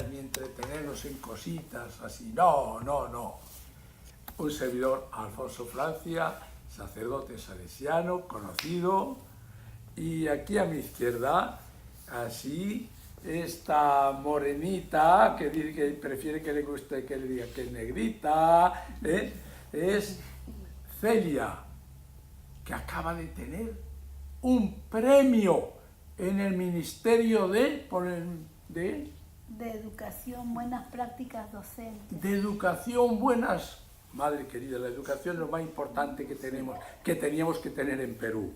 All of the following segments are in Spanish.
risas ni entretenernos en cositas así. No, no, no. Un servidor, Alfonso Francia, sacerdote salesiano, conocido. Y aquí a mi izquierda, así, esta morenita, que dice que prefiere que le guste que le diga que es negrita, es Celia, que acaba de tener un premio en el Ministerio de Educación, buenas prácticas docentes. De educación, buenas. Madre querida, la educación es lo más importante que teníamos que tener en Perú.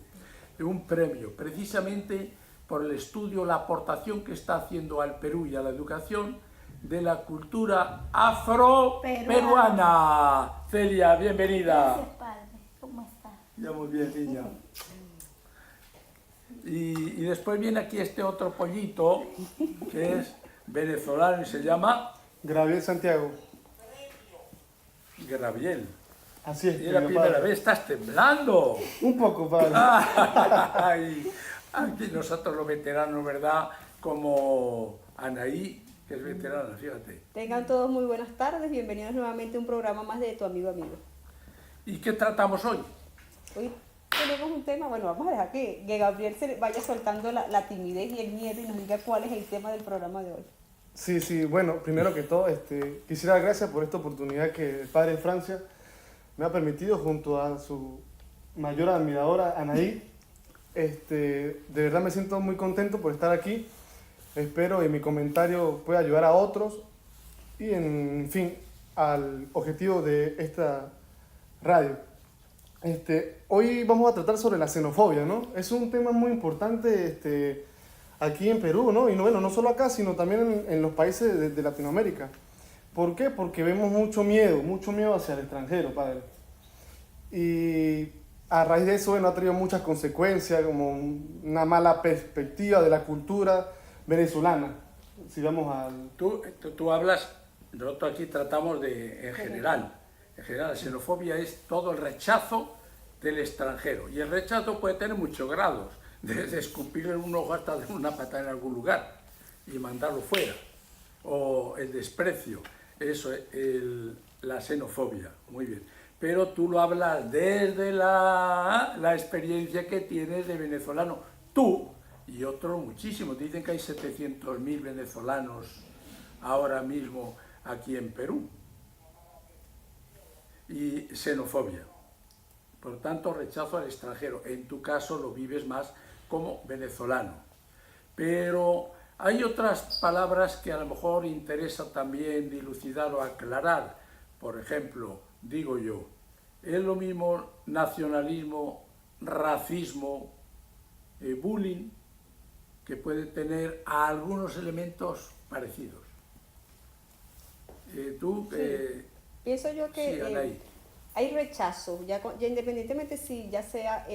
Un premio, precisamente por el estudio, la aportación que está haciendo al Perú y a la educación de la cultura afro-peruana. Celia, bienvenida. Gracias, padre. ¿Cómo estás? Ya muy bien, niña. Y después viene aquí este otro pollito, que es venezolano y se llama Gabriel Santiago. Gabriel. Así es. Y es la primera vez, estás temblando. Un poco, padre. Ay, aquí nosotros los veteranos, ¿verdad? Como Anaí, que es veterana, fíjate. Tengan todos muy buenas tardes, bienvenidos nuevamente a un programa más de Tu Amigo Amigo. ¿Y qué tratamos hoy? Hoy tenemos un tema, bueno, vamos a dejar que Gabriel se vaya soltando la timidez y el miedo y nos diga cuál es el tema del programa de hoy. Sí, bueno, primero que todo, quisiera dar gracias por esta oportunidad que el padre de Francia me ha permitido junto a su mayor admiradora, Anaí. De verdad me siento muy contento por estar aquí. Espero que mi comentario pueda ayudar a otros y, en fin, al objetivo de esta radio. Hoy vamos a tratar sobre la xenofobia, ¿no? Es un tema muy importante aquí en Perú, ¿no? Y no solo acá, sino también en los países de Latinoamérica. ¿Por qué? Porque vemos mucho miedo hacia el extranjero, padre. Y a raíz de eso, bueno, ha traído muchas consecuencias, como una mala perspectiva de la cultura venezolana. Si vamos al... Tú hablas, nosotros aquí tratamos en general, la xenofobia es todo el rechazo del extranjero. Y el rechazo puede tener muchos grados, desde escupirle un ojo hasta de una patada en algún lugar y mandarlo fuera. O el desprecio, eso es la xenofobia, muy bien. Pero tú lo hablas desde la experiencia que tienes de venezolano. Tú y otros muchísimos, dicen que hay 700.000 venezolanos ahora mismo aquí en Perú. Y xenofobia. Por tanto, rechazo al extranjero. En tu caso lo vives más como venezolano. Pero hay otras palabras que a lo mejor interesa también dilucidar o aclarar. Por ejemplo, digo yo, es lo mismo nacionalismo, racismo, bullying, que puede tener algunos elementos parecidos. Pienso yo que sí, hay rechazo, ya independientemente si ya sea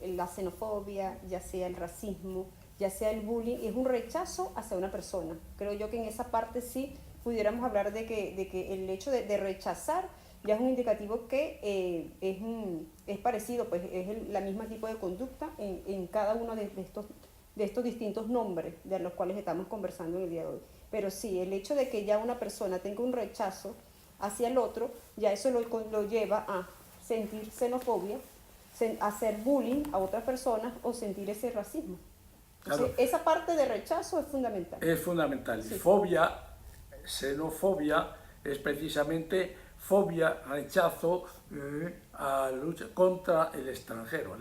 la xenofobia, ya sea el racismo, ya sea el bullying, es un rechazo hacia una persona. Creo yo que en esa parte sí pudiéramos hablar de que el hecho de rechazar ya es un indicativo que es parecido, pues es la misma tipo de conducta en cada uno de estos distintos nombres de los cuales estamos conversando en el día de hoy. Pero sí, el hecho de que ya una persona tenga un rechazo hacia el otro, ya eso lo lleva a sentir xenofobia, a hacer bullying a otras personas o sentir ese racismo. Entonces, claro, esa parte de rechazo es fundamental. Es fundamental. Sí. Fobia, xenofobia, es precisamente fobia, rechazo a lucha contra el extranjero,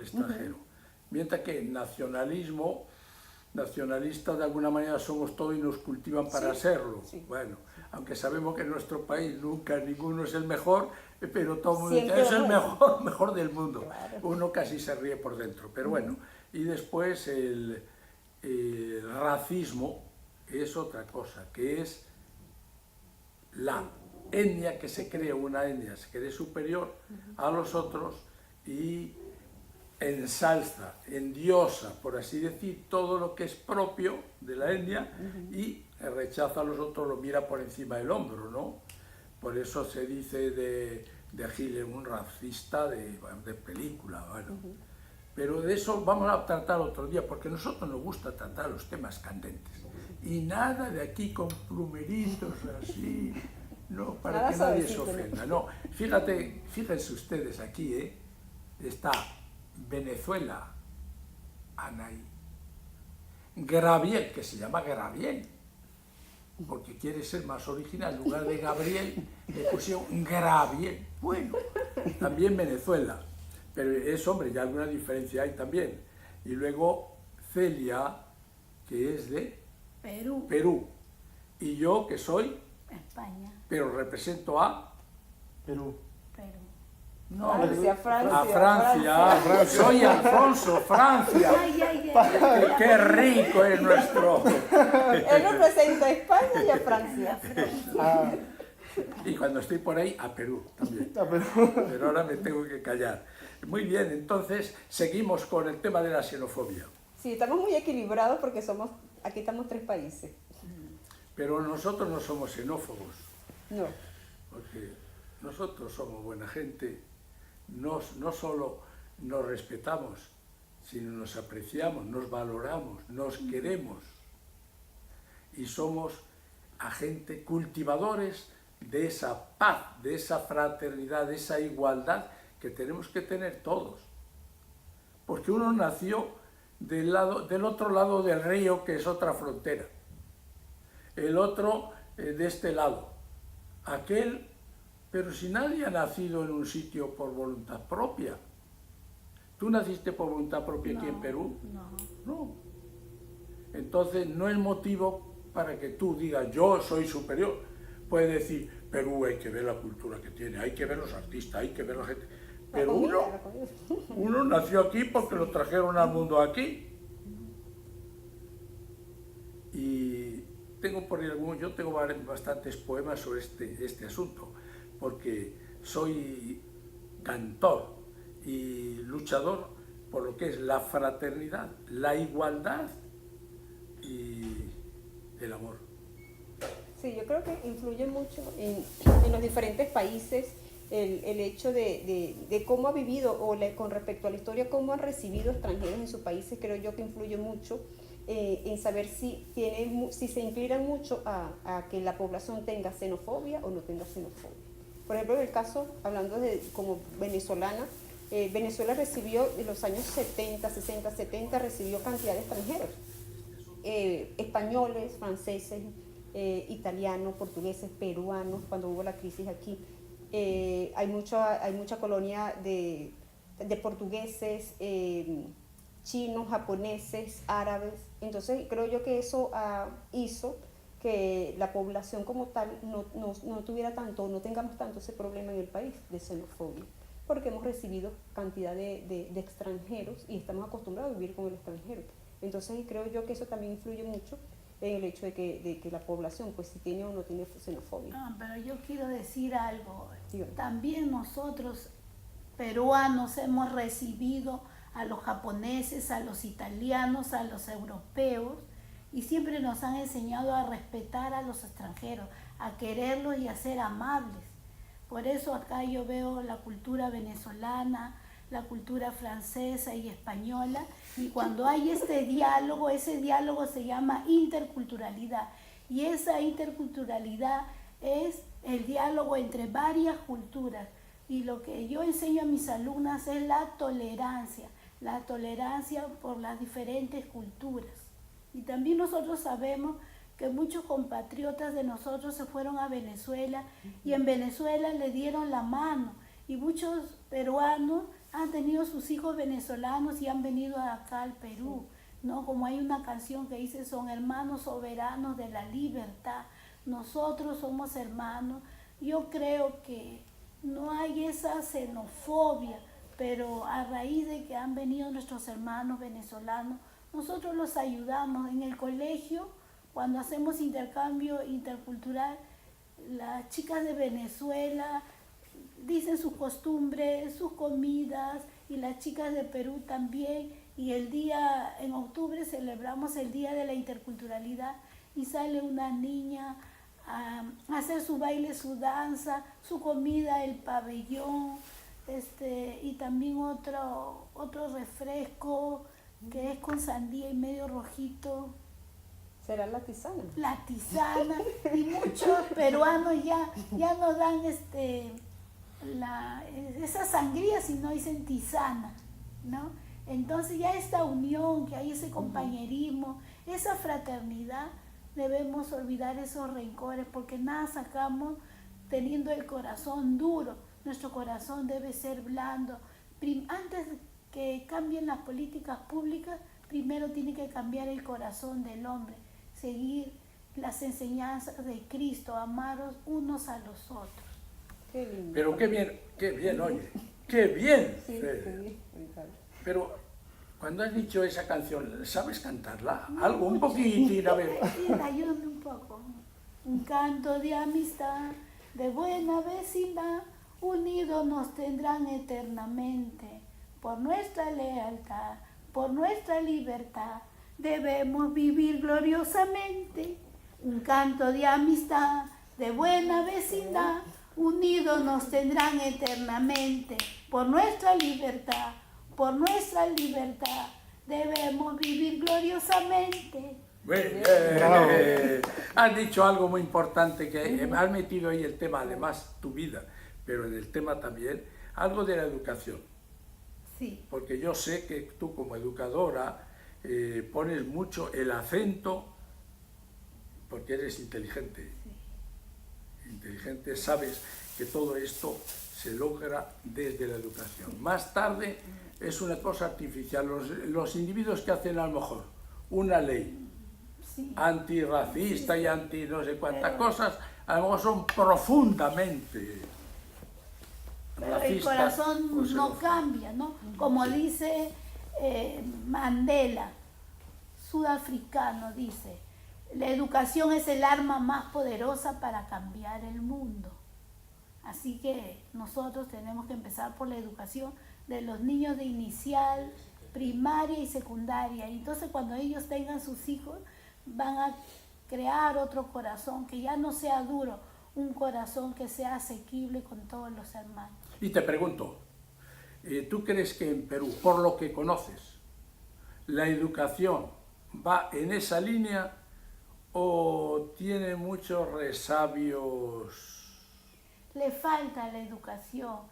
Mientras que nacionalistas de alguna manera somos todos y nos cultivan para serlo. Sí. Bueno, aunque sabemos que en nuestro país nunca ninguno es el mejor, pero todo el mundo dice, es el mejor del mundo. Claro. Uno casi se ríe por dentro, pero bueno. Y después el racismo es otra cosa, que es la etnia que se cree, una etnia se cree superior a los otros y ensalza, endiosa, por así decir, todo lo que es propio de la etnia y rechaza a los otros, lo mira por encima del hombro, ¿no? Por eso se dice de Hitler un racista de película, bueno. Pero de eso vamos a tratar otro día, porque a nosotros nos gusta tratar los temas candentes. Y nada de aquí con plumeritos así, no, para Nada que nadie se suavecito, ¿no? ofenda. No, fíjense ustedes aquí, está Venezuela, Anaí. Graviel, que se llama Graviel, porque quiere ser más original, en lugar de Gabriel, le pusieron Graviel. Bueno, también Venezuela, pero es, hombre, ya alguna diferencia hay también. Y luego Celia, que es de Perú, Perú, y yo, que soy, España, pero represento a... Perú. Perú. No, Francia, a Francia. Soy Alfonso, Francia. Ay, ay, ay. Qué rico es nuestro... Él representa a España y a Francia. Ah, Y cuando estoy por ahí, a Perú también. a Perú. Pero ahora me tengo que callar. Muy bien, entonces seguimos con el tema de la xenofobia. Sí, estamos muy equilibrados porque aquí estamos 3 países. Pero nosotros no somos xenófobos, No. porque nosotros somos buena gente, no solo nos respetamos, sino nos apreciamos, nos valoramos, nos queremos. Y somos agentes cultivadores de esa paz, de esa fraternidad, de esa igualdad que tenemos que tener todos. Porque uno nació del otro lado del río, que es otra frontera. El otro de este lado. Aquel, pero si nadie ha nacido en un sitio por voluntad propia. ¿Tú naciste por voluntad propia aquí en Perú? No. No. Entonces no es motivo para que tú digas yo soy superior. Puedes decir, Perú hay que ver la cultura que tiene, hay que ver los artistas, hay que ver la gente. Pero La comida. uno nació aquí porque lo trajeron al mundo aquí. Y tengo por ahí yo tengo bastantes poemas sobre este asunto, porque soy cantor y luchador por lo que es la fraternidad, la igualdad y el amor. Sí, yo creo que influye mucho en los diferentes países el hecho de cómo ha vivido con respecto a la historia, cómo han recibido extranjeros en sus países. Creo yo que influye mucho en saber si se inclinan mucho a que la población tenga xenofobia o no tenga xenofobia. Por ejemplo, en el caso, hablando como venezolana, Venezuela recibió en los años 70, 60, 70, recibió cantidad de extranjeros, españoles, franceses, italianos, portugueses, peruanos, cuando hubo la crisis aquí. Hay mucha colonia de portugueses, chinos, japoneses, árabes. Entonces creo yo que eso hizo que la población como tal no tuviera tanto, no tengamos tanto ese problema en el país de xenofobia, porque hemos recibido cantidad de extranjeros y estamos acostumbrados a vivir con el extranjero. Entonces creo yo que eso también influye mucho en el hecho de que la población, pues si tiene o no tiene xenofobia. No, pero yo quiero decir algo. Dígame. También nosotros, peruanos, hemos recibido a los japoneses, a los italianos, a los europeos, y siempre nos han enseñado a respetar a los extranjeros, a quererlos y a ser amables. Por eso acá yo veo la cultura venezolana, la cultura francesa y española, y cuando hay ese diálogo se llama interculturalidad, y esa interculturalidad es el diálogo entre varias culturas, y lo que yo enseño a mis alumnas es la tolerancia por las diferentes culturas. Y también nosotros sabemos que muchos compatriotas de nosotros se fueron a Venezuela y en Venezuela le dieron la mano, y muchos peruanos han tenido sus hijos venezolanos y han venido acá al Perú, ¿no? Como hay una canción que dice, son hermanos soberanos de la libertad, nosotros somos hermanos. Yo creo que no hay esa xenofobia, pero a raíz de que han venido nuestros hermanos venezolanos, nosotros los ayudamos en el colegio. Cuando hacemos intercambio intercultural, las chicas de Venezuela dicen sus costumbres, sus comidas, y las chicas de Perú también. Y en octubre celebramos el Día de la Interculturalidad y sale una niña a hacer su baile, su danza, su comida, el pabellón, y también otro refresco que es con sandía y medio rojito. ¿Será la tisana? La tisana. Y muchos peruanos ya no dan esa sangría, sino dicen tisana, ¿no? Entonces ya esta unión, que hay ese compañerismo, esa fraternidad, debemos olvidar esos rencores, porque nada sacamos teniendo el corazón duro. Nuestro corazón debe ser blando. Antes que cambien las políticas públicas, primero tiene que cambiar el corazón del hombre, seguir las enseñanzas de Cristo, amaros unos a los otros. Qué lindo. Pero qué bien, oye, qué bien. Sí, sí, me encanta. Pero cuando has dicho esa canción, ¿sabes cantarla? Algo, un poquitín, a ver. Sí, ayúdame un poco. Un canto de amistad, de buena vecindad, unidos nos tendrán eternamente. Por nuestra lealtad, por nuestra libertad, debemos vivir gloriosamente. Un canto de amistad, de buena vecindad, unidos nos tendrán eternamente. Por nuestra libertad, debemos vivir gloriosamente. Bravo. Has dicho algo muy importante, que has metido ahí el tema, además tu vida, pero en el tema también algo de la educación. Sí. Porque yo sé que tú como educadora pones mucho el acento, porque eres inteligente. Inteligente, sabes que todo esto se logra desde la educación. Más tarde es una cosa artificial. Los individuos que hacen a lo mejor una ley Sí. antirracista y anti no sé cuántas cosas, a lo mejor son profundamente Pero racistas. el corazón o no xenófobos. cambia, ¿no? Como dice Mandela, sudafricano, dice, la educación es el arma más poderosa para cambiar el mundo. Así que nosotros tenemos que empezar por la educación de los niños de inicial, primaria y secundaria. Y entonces cuando ellos tengan sus hijos, van a crear otro corazón que ya no sea duro, un corazón que sea asequible con todos los hermanos. Y te pregunto, ¿tú crees que en Perú, por lo que conoces, la educación va en esa línea o tiene muchos resabios? Le falta la educación.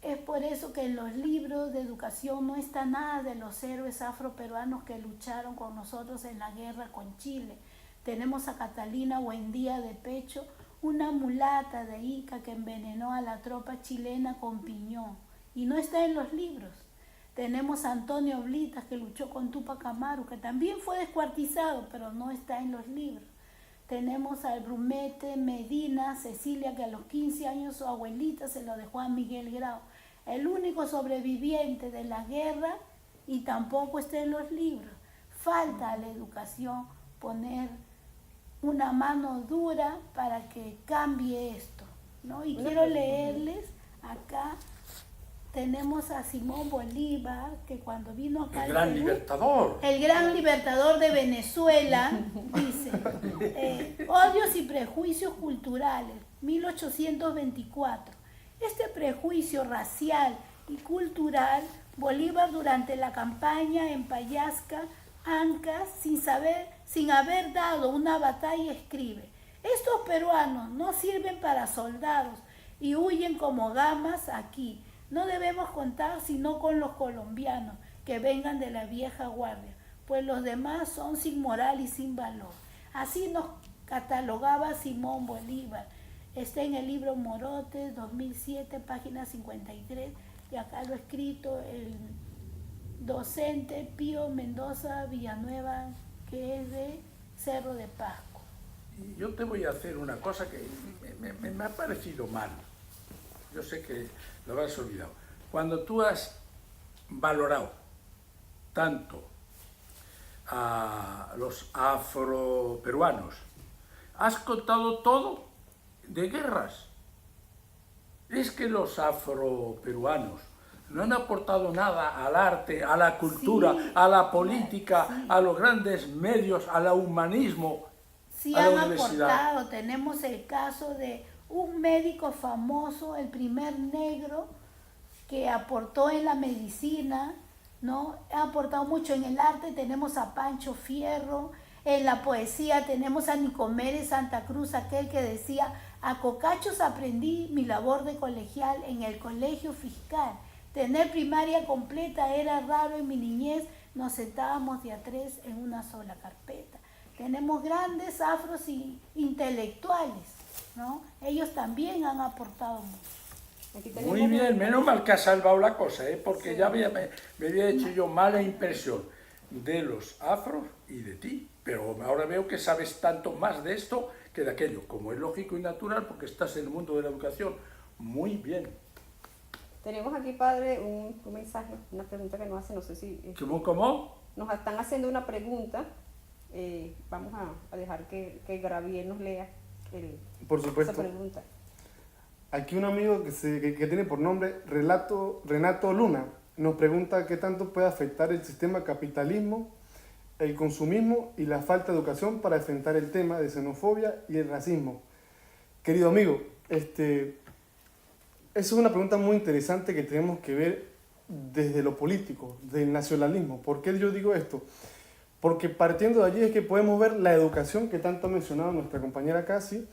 Es por eso que en los libros de educación no está nada de los héroes afroperuanos que lucharon con nosotros en la guerra con Chile. Tenemos a Catalina Buendía de Pecho, una mulata de Ica que envenenó a la tropa chilena con piñón, y no está en los libros. Tenemos a Antonio Blitas, que luchó con Tupac Amaru, que también fue descuartizado, pero no está en los libros. Tenemos al Brumete Medina Cecilia, que a los 15 años su abuelita se lo dejó a Miguel Grau, el único sobreviviente de la guerra, y tampoco está en los libros. Falta a la educación poner una mano dura para que cambie esto, ¿no? Y quiero leerles acá. Tenemos a Simón Bolívar, que cuando vino acá El gran libertador. el gran libertador de Venezuela, dice, odios y prejuicios culturales, 1824. Este prejuicio racial y cultural, Bolívar durante la campaña en Payasca, Ancas, sin haber dado una batalla, escribe: estos peruanos no sirven para soldados y huyen como gamas aquí. No debemos contar sino con los colombianos que vengan de la vieja guardia, pues los demás son sin moral y sin valor. Así nos catalogaba Simón Bolívar. Está en el libro Morotes, 2007, página 53, y acá lo ha escrito el docente Pío Mendoza Villanueva, que es de Cerro de Pasco. Y yo te voy a hacer una cosa que me ha parecido mal. Yo sé que lo habrás olvidado. Cuando tú has valorado tanto a los afroperuanos, has contado todo de guerras. Es que los afroperuanos no han aportado nada al arte, a la cultura, Sí, a la política, sí. a los grandes medios, al humanismo, Sí a la han universidad. aportado. Tenemos el caso de un médico famoso, el primer negro que aportó en la medicina, ¿no? Ha aportado mucho en el arte. Tenemos a Pancho Fierro. En la poesía tenemos a Nicomedes Santa Cruz, aquel que decía: a cocachos aprendí mi labor de colegial en el colegio fiscal. Tener primaria completa era raro en mi niñez, nos sentábamos de a 3 en una sola carpeta. Tenemos grandes afros y intelectuales, ¿no? Ellos también han aportado mucho. Muy bien, menos mal que has salvado la cosa, porque sí, ya me había hecho yo mala impresión de los afros y de ti, pero ahora veo que sabes tanto más de esto que de aquello, como es lógico y natural, porque estás en el mundo de la educación. Muy bien. Tenemos aquí, padre, un mensaje, una pregunta que nos hace, no sé si... ¿Cómo? Nos están haciendo una pregunta, vamos a dejar que Graviel nos lea por supuesto. Esa pregunta. Aquí un amigo que tiene por nombre Renato Luna nos pregunta qué tanto puede afectar el sistema capitalismo, el consumismo y la falta de educación para enfrentar el tema de xenofobia y el racismo. Querido amigo, esa es una pregunta muy interesante que tenemos que ver desde lo político, del nacionalismo. ¿Por qué yo digo esto? Porque partiendo de allí es que podemos ver la educación que tanto ha mencionado nuestra compañera Casi,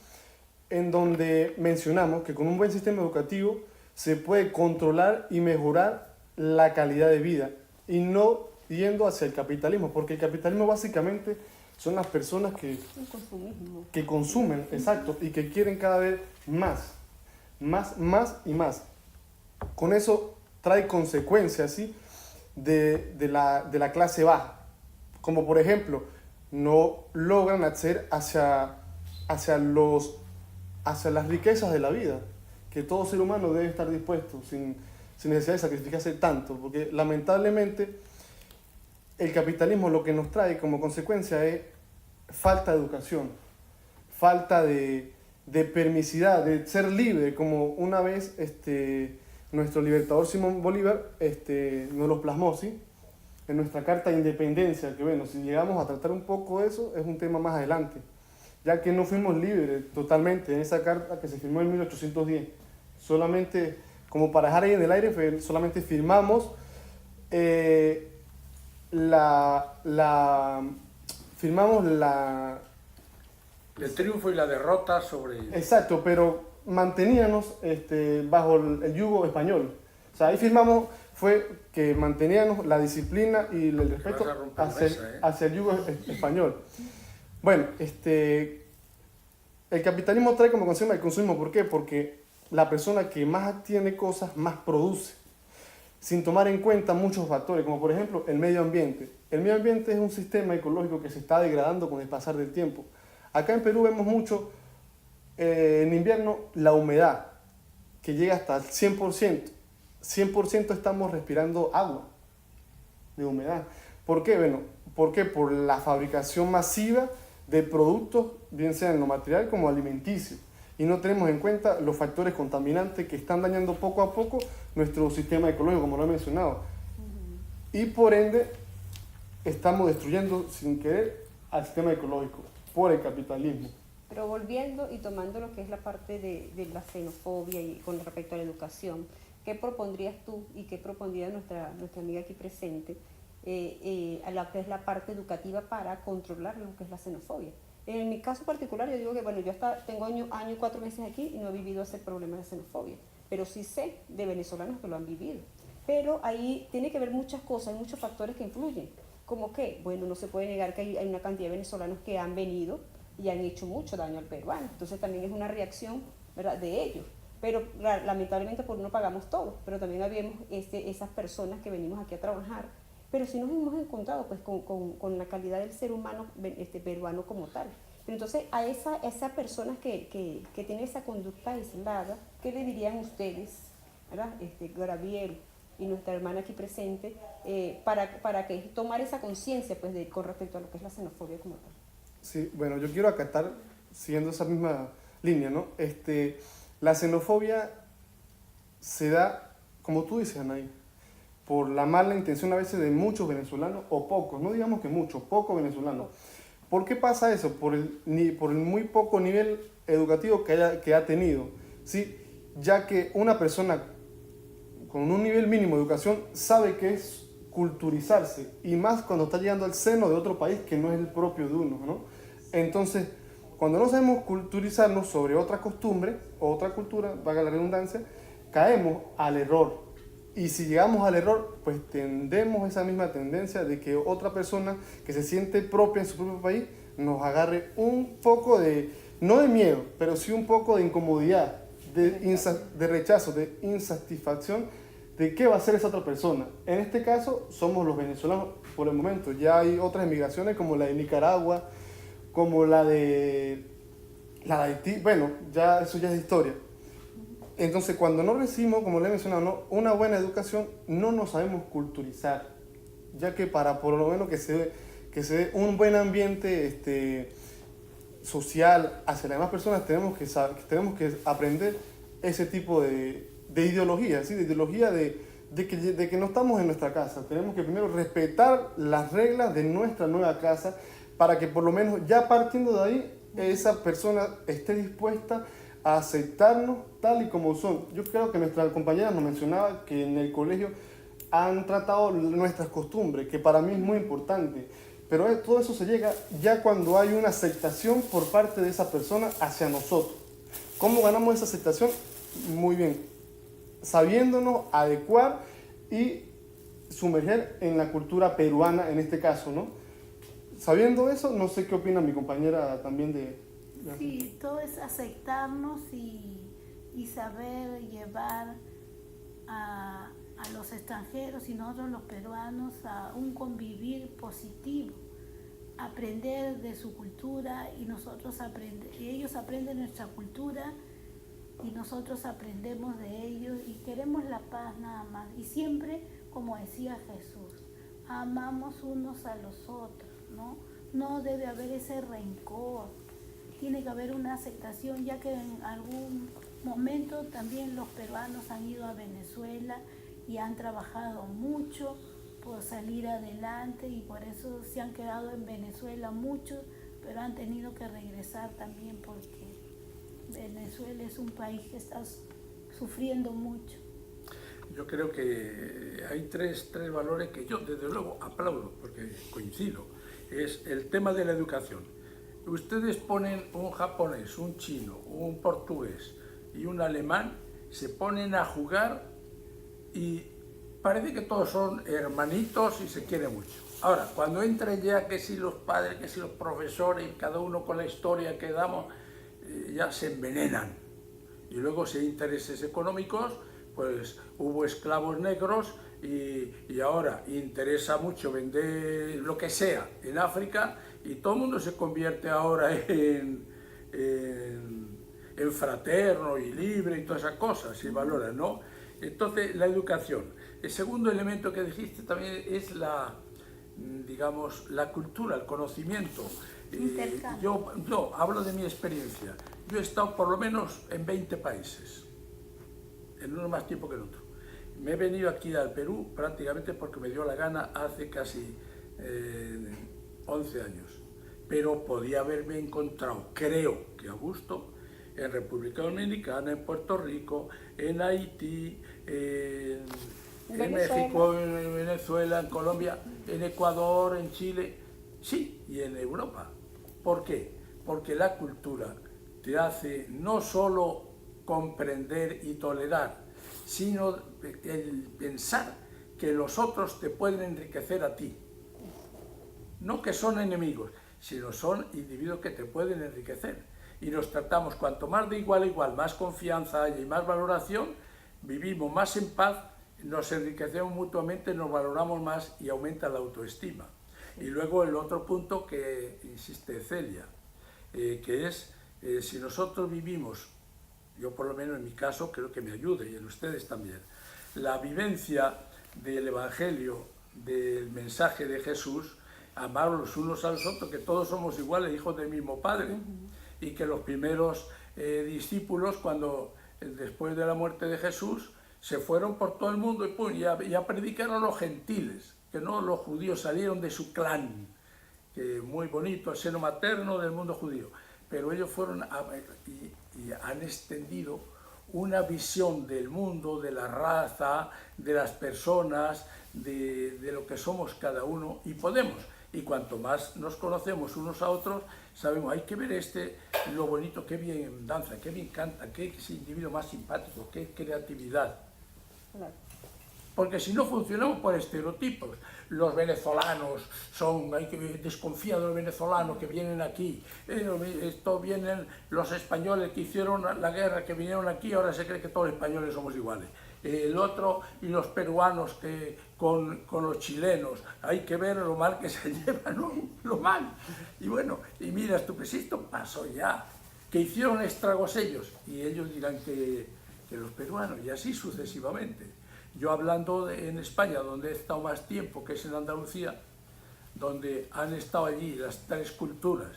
en donde mencionamos que con un buen sistema educativo se puede controlar y mejorar la calidad de vida y no yendo hacia el capitalismo, porque el capitalismo básicamente son las personas que consumen, exacto, y que quieren cada vez más y más. Con eso trae consecuencias, ¿sí? de la clase baja, como por ejemplo no logran acceder hacia las riquezas de la vida, que todo ser humano debe estar dispuesto sin necesidad de sacrificarse tanto, porque lamentablemente el capitalismo lo que nos trae como consecuencia es falta de educación, falta de permisidad, de ser libre, como una vez nuestro libertador Simón Bolívar nos lo plasmó, ¿sí? En nuestra Carta de Independencia, que bueno, si llegamos a tratar un poco eso, es un tema más adelante, ya que no fuimos libres totalmente en esa carta que se firmó en 1810. Solamente, como para dejar ahí en el aire, solamente firmamos el triunfo y la derrota sobre... Exacto, pero manteníamos bajo el yugo español. O sea, ahí firmamos, fue que manteníamos la disciplina y el respeto hacia el yugo español. Bueno, el capitalismo trae como consecuencia el consumo. ¿Por qué? Porque la persona que más tiene cosas, más produce, sin tomar en cuenta muchos factores, como por ejemplo el medio ambiente. El medio ambiente es un sistema ecológico que se está degradando con el pasar del tiempo. Acá en Perú vemos mucho, en invierno, la humedad, que llega hasta el 100%. 100% estamos respirando agua de humedad. ¿Por qué? Bueno, ¿por qué? Por la fabricación masiva de productos, bien sea en lo material como alimenticio. Y no tenemos en cuenta los factores contaminantes que están dañando poco a poco nuestro sistema ecológico, como lo he mencionado. Y por ende, estamos destruyendo sin querer al sistema ecológico por el capitalismo. Pero volviendo y tomando lo que es la parte de la xenofobia y con respecto a la educación, ¿qué propondrías tú y qué propondría nuestra amiga aquí presente a lo que es la parte educativa para controlar lo que es la xenofobia? En mi caso particular, yo digo que, bueno, yo tengo año y 4 meses aquí y no he vivido ese problema de xenofobia, pero sí sé de venezolanos que lo han vivido. Pero ahí tiene que ver muchas cosas, hay muchos factores que influyen, como que, bueno, no se puede negar que hay una cantidad de venezolanos que han venido y han hecho mucho daño al peruano, entonces también es una reacción, ¿verdad?, de ellos. Pero lamentablemente por no pagamos todo, pero también habíamos esas personas que venimos aquí a trabajar, pero sí nos hemos encontrado pues con la calidad del ser humano peruano como tal. Pero entonces a esas personas que tienen esa conducta aislada, ¿qué le dirían ustedes, ¿verdad? Graviel y nuestra hermana aquí presente, para que tomar esa conciencia pues con respecto a lo que es la xenofobia como tal? Sí, bueno, yo quiero acatar, siguiendo esa misma línea, ¿no? La xenofobia se da, como tú dices, Anaí, por la mala intención a veces de muchos venezolanos, o pocos, no digamos que muchos, pocos venezolanos. ¿Por qué pasa eso? Por el muy poco nivel educativo que ha tenido, ¿sí? Ya que una persona con un nivel mínimo de educación sabe que es culturizarse, y más cuando está llegando al seno de otro país que no es el propio de uno, ¿no? Entonces, cuando no sabemos culturizarnos sobre otra costumbre o otra cultura, valga la redundancia, caemos al error. Y si llegamos al error, pues tendemos esa misma tendencia de que otra persona que se siente propia en su propio país nos agarre un poco de, no de miedo, pero sí un poco de incomodidad, de rechazo, de insatisfacción de qué va a hacer esa otra persona. En este caso somos los venezolanos por el momento. Ya hay otras emigraciones como la de Nicaragua, como la de Haití. Bueno, ya eso ya es historia. Entonces, cuando no recibimos, como le he mencionado, ¿no?, una buena educación, no nos sabemos culturizar, ya que para por lo menos que se dé un buen ambiente social hacia las demás personas, tenemos que aprender ese tipo de ideología, ¿sí? De ideología de que no estamos en nuestra casa. Tenemos que primero respetar las reglas de nuestra nueva casa para que por lo menos ya partiendo de ahí, esa persona esté dispuesta a aceptarnos tal y como son. Yo creo que nuestra compañera nos mencionaba que en el colegio han tratado nuestras costumbres, que para mí es muy importante, pero todo eso se llega ya cuando hay una aceptación por parte de esa persona hacia nosotros. ¿Cómo ganamos esa aceptación? Muy bien, sabiéndonos adecuar y sumerger en la cultura peruana en este caso, ¿no? Sabiendo eso, no sé qué opina mi compañera también de... Sí, todo es aceptarnos y saber llevar a los extranjeros y nosotros los peruanos a un convivir positivo, aprender de su cultura y ellos aprenden nuestra cultura y nosotros aprendemos de ellos y queremos la paz nada más. Y siempre, como decía Jesús, amamos unos a los otros, ¿no? No debe haber ese rencor. Tiene que haber una aceptación, ya que en algún momento también los peruanos han ido a Venezuela y han trabajado mucho por salir adelante y por eso se han quedado en Venezuela muchos, pero han tenido que regresar también porque Venezuela es un país que está sufriendo mucho. Yo creo que hay tres valores que yo desde luego aplaudo porque coincido. Es el tema de la educación. Ustedes ponen un japonés, un chino, un portugués y un alemán, se ponen a jugar y parece que todos son hermanitos y se quieren mucho. Ahora, cuando entran ya que si los padres, que si los profesores, cada uno con la historia que damos, ya se envenenan. Y luego si hay intereses económicos, pues hubo esclavos negros y ahora interesa mucho vender lo que sea en África y todo el mundo se convierte ahora en fraterno y libre y todas esas cosas y valora, ¿no? Entonces, la educación. El segundo elemento que dijiste también es digamos, la cultura, el conocimiento. Yo hablo de mi experiencia. Yo he estado por lo menos en 20 países, en uno más tiempo que en otro. Me he venido aquí al Perú prácticamente porque me dio la gana hace casi 11 años. Pero podía haberme encontrado, creo que a gusto, en República Dominicana, en Puerto Rico, en Haití, en México, en Venezuela, en Colombia, en Ecuador, en Chile, sí, y en Europa. ¿Por qué? Porque la cultura te hace no solo comprender y tolerar, sino el pensar que los otros te pueden enriquecer a ti. No que son enemigos, sino son individuos que te pueden enriquecer. Y nos tratamos, cuanto más de igual a igual, más confianza haya y más valoración, vivimos más en paz, nos enriquecemos mutuamente, nos valoramos más y aumenta la autoestima. Y luego el otro punto que insiste Celia, que es, si nosotros vivimos, yo por lo menos en mi caso creo que me ayude y en ustedes también, la vivencia del Evangelio, del mensaje de Jesús, amar los unos a los otros, que todos somos iguales, hijos del mismo Padre, y que los primeros discípulos, cuando después de la muerte de Jesús, se fueron por todo el mundo y a predicar a los gentiles, que no los judíos salieron de su clan, que muy bonito, el seno materno del mundo judío, pero ellos fueron y han extendido una visión del mundo, de la raza, de las personas, de lo que somos cada uno, y podemos. Y cuanto más nos conocemos unos a otros, sabemos, hay que ver lo bonito, qué bien danza, qué bien canta, qué individuo más simpático, qué creatividad. Claro. Porque si no funcionamos por estereotipos, los venezolanos hay que desconfiar de los venezolanos que vienen aquí, esto vienen los españoles que hicieron la guerra, que vinieron aquí, ahora se cree que todos los españoles somos iguales. El otro, y los peruanos con los chilenos, hay que ver lo mal que se llevan, ¿no? Lo mal. Y bueno, y mira tú, pues esto pasó ya, que hicieron estragos ellos, y ellos dirán que los peruanos, y así sucesivamente. Yo hablando en España, donde he estado más tiempo, que es en Andalucía, donde han estado allí las tres culturas,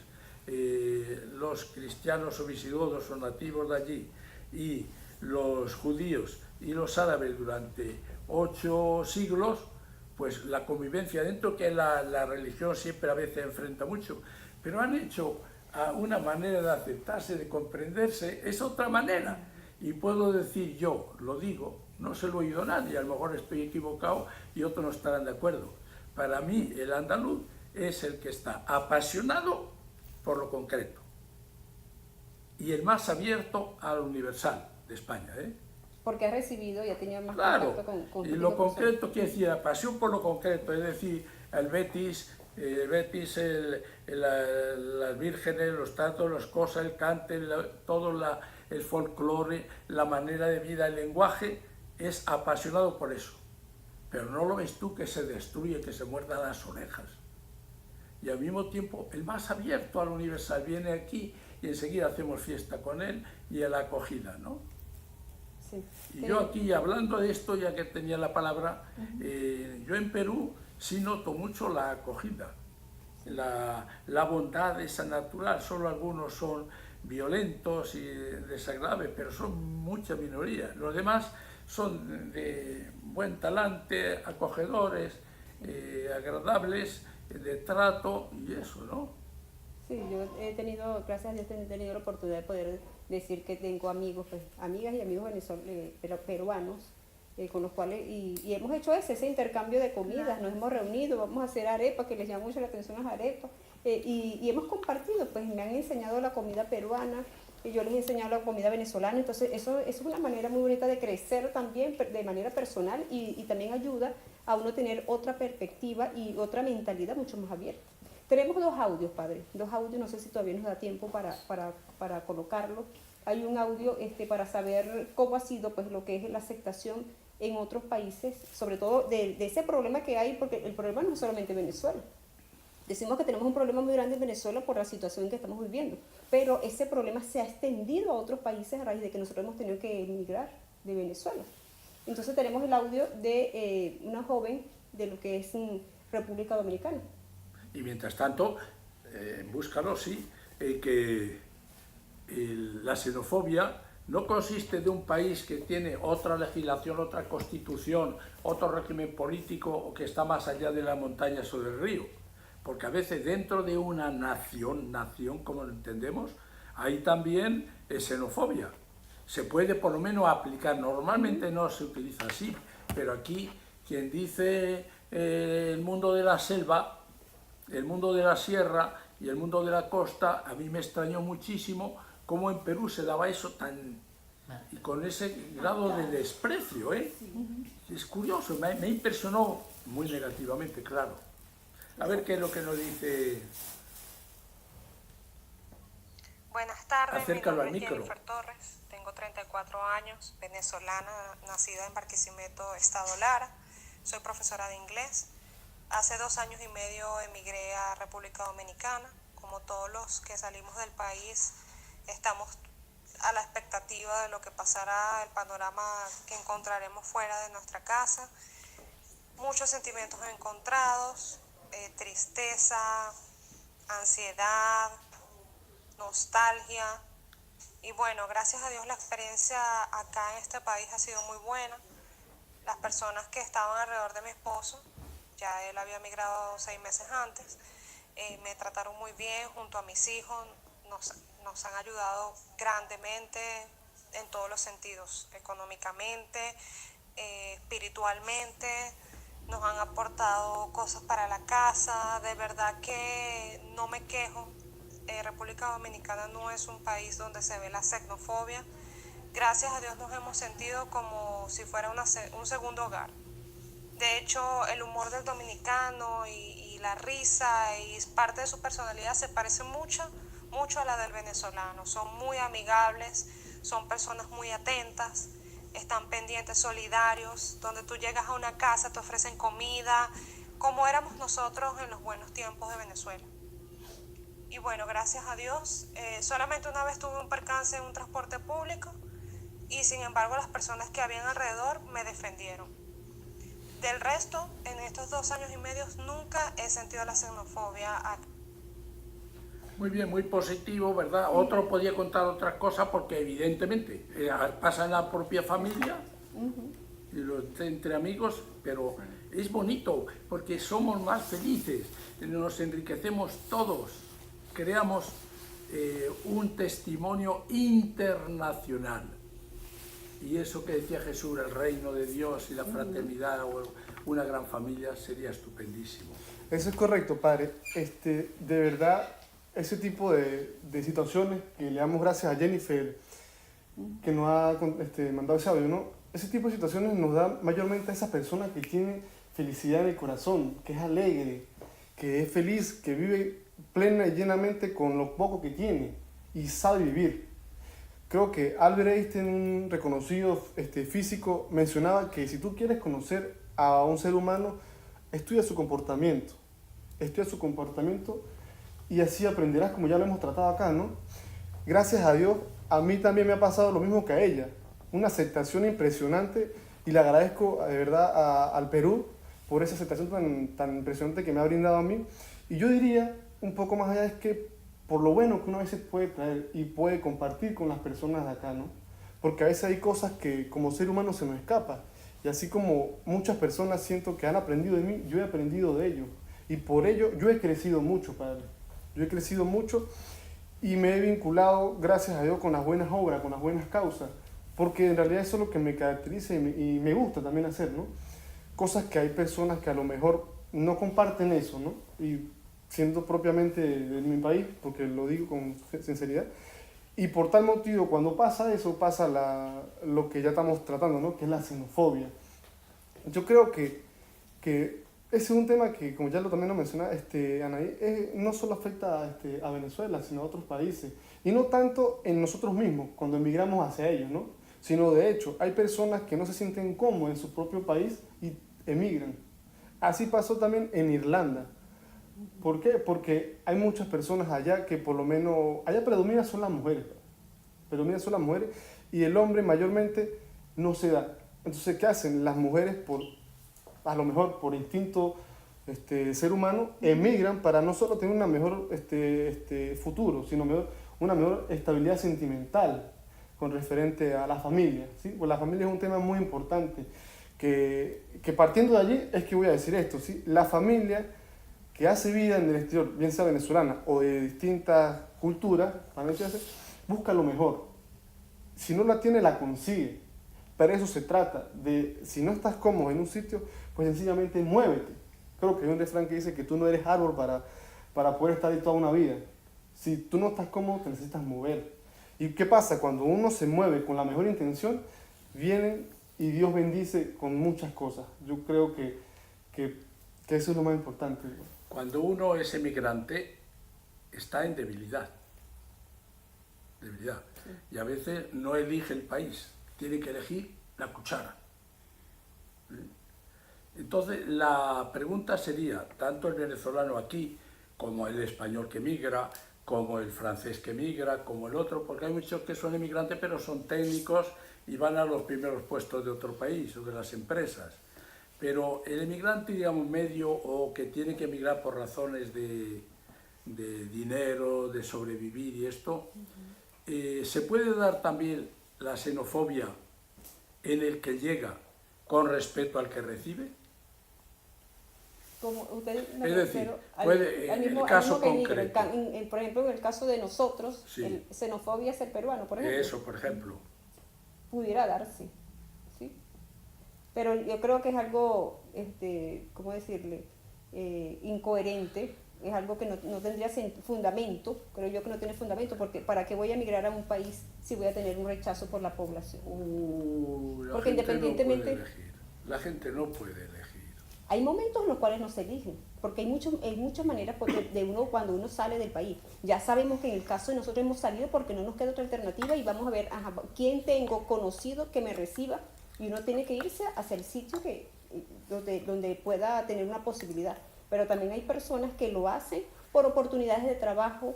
los cristianos o visigodos o nativos de allí, y los judíos y los árabes durante 8 siglos, pues la convivencia dentro, que la religión siempre a veces enfrenta mucho, pero han hecho una manera de aceptarse, de comprenderse, es otra manera. Y puedo decir yo, lo digo, no se lo he oído a nadie, a lo mejor estoy equivocado y otros no estarán de acuerdo. Para mí el andaluz es el que está apasionado por lo concreto y el más abierto a lo universal de España, ¿eh? Porque ha recibido y ha tenido más Claro, contacto con y lo concreto quiere decir la pasión por lo concreto, es decir, el Betis, las vírgenes, los tratos, las cosas, el cante, todo el folclore, la manera de vida, el lenguaje, es apasionado por eso. Pero no lo ves tú que se destruye, que se muerda las orejas. Y al mismo tiempo, el más abierto al universal viene aquí y enseguida hacemos fiesta con él y a la acogida, ¿no? Sí. Y yo aquí, hablando de esto, ya que tenía la palabra, yo en Perú sí noto mucho la acogida, la bondad esa natural. Solo algunos son violentos y desagradables, pero son mucha minoría. Los demás son de buen talante, acogedores, agradables, de trato y eso, ¿no? Sí, yo he tenido, gracias a Dios, he tenido la oportunidad de poder decir que tengo amigos, pues, amigas y amigos peruanos, con los cuales, y hemos hecho ese intercambio de comidas, nos hemos reunido, vamos a hacer arepas, que les llama mucho la atención las arepas, y hemos compartido, pues me han enseñado la comida peruana, y yo les he enseñado la comida venezolana, entonces eso es una manera muy bonita de crecer también de manera personal y también ayuda a uno tener otra perspectiva y otra mentalidad mucho más abierta. Tenemos 2 audios, padre, 2 audios, no sé si todavía nos da tiempo para colocarlo. Hay un audio para saber cómo ha sido pues lo que es la aceptación en otros países, sobre todo de ese problema que hay, porque el problema no es solamente Venezuela. Decimos que tenemos un problema muy grande en Venezuela por la situación que estamos viviendo, pero ese problema se ha extendido a otros países a raíz de que nosotros hemos tenido que emigrar de Venezuela. Entonces tenemos el audio de una joven de lo que es República Dominicana. Y mientras tanto, búscalo, sí, que la xenofobia no consiste de un país que tiene otra legislación, otra constitución, otro régimen político o que está más allá de las montañas o del río. Porque a veces dentro de una nación como lo entendemos, hay también xenofobia. Se puede por lo menos aplicar, normalmente no se utiliza así, pero aquí quien dice el mundo de la selva, el mundo de la sierra y el mundo de la costa, a mí me extrañó muchísimo cómo en Perú se daba eso y con ese grado de desprecio, ¿eh? Es curioso, me impresionó muy negativamente, claro. A ver qué es lo que nos dice. Buenas tardes, Acércalo mi al nombre es micro. Jennifer Torres, tengo 34 años, venezolana, nacida en Barquisimeto, Estado Lara, soy profesora de inglés. Hace 2 años y medio emigré a República Dominicana. Como todos los que salimos del país, estamos a la expectativa de lo que pasará, el panorama que encontraremos fuera de nuestra casa. Muchos sentimientos encontrados, tristeza, ansiedad, nostalgia. Y bueno, gracias a Dios la experiencia acá en este país ha sido muy buena. Las personas que estaban alrededor de mi esposo, ya él había migrado 6 meses antes, me trataron muy bien junto a mis hijos, nos han ayudado grandemente, en todos los sentidos, económicamente, espiritualmente, nos han aportado cosas para la casa, de verdad que no me quejo. República Dominicana no es un país donde se ve la xenofobia. Gracias a Dios nos hemos sentido como si fuera un segundo hogar. De hecho, el humor del dominicano y la risa y parte de su personalidad se parece mucho a la del venezolano. Son muy amigables, son personas muy atentas, están pendientes, solidarios. Donde tú llegas a una casa te ofrecen comida, como éramos nosotros en los buenos tiempos de Venezuela. Y bueno, gracias a Dios, solamente una vez tuve un percance en un transporte público y sin embargo las personas que habían alrededor me defendieron. Del resto, en estos 2 años y medio nunca he sentido la xenofobia. Muy bien, muy positivo, ¿verdad? Otro podía contar otras cosas porque evidentemente pasa en la propia familia, y entre amigos, pero es bonito porque somos más felices, nos enriquecemos todos, creamos un testimonio internacional. Y eso que decía Jesús, el reino de Dios y la fraternidad o una gran familia sería estupendísimo. Eso es correcto, padre. De verdad, ese tipo de situaciones, que le damos gracias a Jennifer, que nos ha mandado ese audio, ¿no? Ese tipo de situaciones nos da mayormente a esa persona que tiene felicidad en el corazón, que es alegre, que es feliz, que vive plena y llenamente con lo poco que tiene y sabe vivir. Creo que Albert Einstein, un reconocido físico, mencionaba que si tú quieres conocer a un ser humano, estudia su comportamiento y así aprenderás, como ya lo hemos tratado acá, ¿no? Gracias a Dios, a mí también me ha pasado lo mismo que a ella, una aceptación impresionante, y le agradezco de verdad al Perú por esa aceptación tan impresionante que me ha brindado a mí. Y yo diría, un poco más allá, es que por lo bueno que uno a veces puede traer y puede compartir con las personas de acá, ¿no? Porque a veces hay cosas que como ser humano se nos escapa, y así como muchas personas siento que han aprendido de mí, yo he aprendido de ellos, y por ello yo he crecido mucho, padre. Yo he crecido mucho y me he vinculado, gracias a Dios, con las buenas obras, con las buenas causas, porque en realidad eso es lo que me caracteriza y me gusta también hacer, ¿no? Cosas que hay personas que a lo mejor no comparten eso, ¿no? Y siendo propiamente de mi país, porque lo digo con sinceridad, y por tal motivo, cuando pasa eso, pasa lo que ya estamos tratando, ¿no? Que es la xenofobia. Yo creo que ese es un tema que, como ya también lo menciona Anaí, no solo afecta a Venezuela, sino a otros países. Y no tanto en nosotros mismos, cuando emigramos hacia ellos, ¿no? Sino de hecho, hay personas que no se sienten cómodas en su propio país y emigran. Así pasó también en Irlanda. ¿Por qué? Porque hay muchas personas allá que por lo menos, allá predominan son las mujeres. Y el hombre mayormente no se da. Entonces, ¿qué hacen? Las mujeres, a lo mejor por instinto ser humano, emigran para no solo tener una mejor futuro, sino una mejor estabilidad sentimental con referente a la familia, ¿sí? Pues la familia es un tema muy importante, que partiendo de allí es que voy a decir esto, ¿sí? La familia que hace vida en el exterior, bien sea venezolana o de distintas culturas, busca lo mejor. Si no la tiene, la consigue. Pero eso se trata de, si no estás cómodo en un sitio, pues sencillamente muévete. Creo que hay un refrán que dice que tú no eres árbol para poder estar ahí toda una vida. Si tú no estás cómodo, te necesitas mover. ¿Y qué pasa? Cuando uno se mueve con la mejor intención, vienen y Dios bendice con muchas cosas. Yo creo que eso es lo más importante. Cuando uno es emigrante, está en debilidad. Sí. Y a veces no elige el país, tiene que elegir la cuchara. Entonces, la pregunta sería, tanto el venezolano aquí, como el español que migra, como el francés que migra, como el otro, porque hay muchos que son emigrantes, pero son técnicos y van a los primeros puestos de otro país o de las empresas. Pero el emigrante, digamos, medio o que tiene que emigrar por razones de dinero, de sobrevivir y esto, se puede dar también la xenofobia en el que llega con respecto al que recibe. Como usted me es decir, puede, en el caso concreto. Por ejemplo, en el caso de nosotros, sí. Xenofobia es el peruano, por ejemplo. Eso, por ejemplo. pudiera darse, ¿sí? Pero yo creo que es algo, ¿cómo decirle? Incoherente, es algo que no tendría fundamento, creo yo que no tiene fundamento, porque ¿para qué voy a emigrar a un país si voy a tener un rechazo por la población? Porque independientemente... La gente no puede elegir. Hay momentos en los cuales no se eligen, porque hay muchas maneras de uno cuando uno sale del país. Ya sabemos que en el caso de nosotros hemos salido porque no nos queda otra alternativa y vamos a ver, quién tengo conocido que me reciba, y uno tiene que irse hacia el sitio donde pueda tener una posibilidad. Pero también hay personas que lo hacen por oportunidades de trabajo,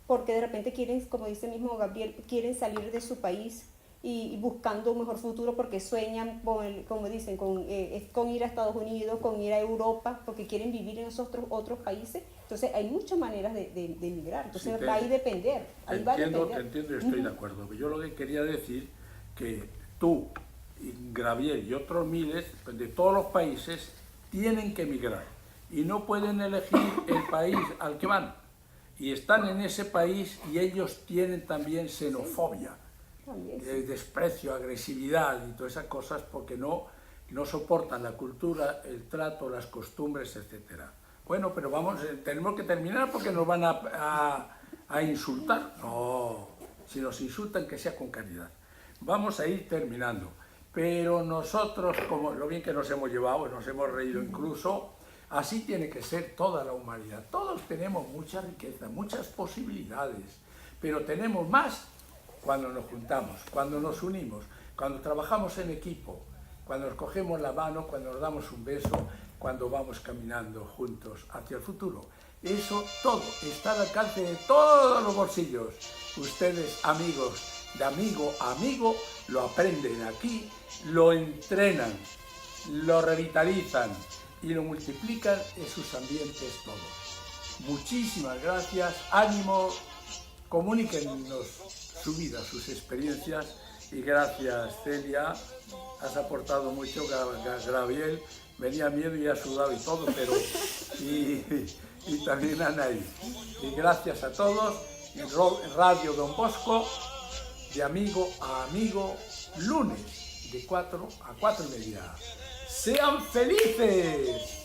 porque de repente quieren, como dice mismo Gabriel, quieren salir de su país y buscando un mejor futuro porque sueñan, como dicen, con ir a Estados Unidos, con ir a Europa, porque quieren vivir en esos otros países. Entonces hay muchas maneras de emigrar, entonces va a depender. Te entiendo y estoy de acuerdo. Yo lo que quería decir que tú, Gabriel y otros miles de todos los países tienen que emigrar y no pueden elegir el país al que van. Y están en ese país y ellos tienen también xenofobia. Desprecio, agresividad y todas esas cosas porque no soportan la cultura, el trato, las costumbres, etcétera. Bueno, pero tenemos que terminar porque nos van a insultar. No, si nos insultan que sea con caridad. Vamos a ir terminando. Pero nosotros, como lo bien que nos hemos llevado, nos hemos reído incluso, así tiene que ser toda la humanidad. Todos tenemos mucha riqueza, muchas posibilidades, pero tenemos más cuando nos juntamos, cuando nos unimos, cuando trabajamos en equipo, cuando nos cogemos la mano, cuando nos damos un beso, cuando vamos caminando juntos hacia el futuro. Eso todo está al alcance de todos los bolsillos. Ustedes, amigos, de amigo a amigo, lo aprenden aquí, lo entrenan, lo revitalizan y lo multiplican en sus ambientes todos. Muchísimas gracias, ánimo, comuníquenos su vida, sus experiencias, y gracias Celia, has aportado mucho. Gabriel venía miedo y ha sudado y todo, pero y también Anaí. Y gracias a todos, en Radio Don Bosco, de amigo a amigo, lunes de 4 a 4:30. ¡Sean felices!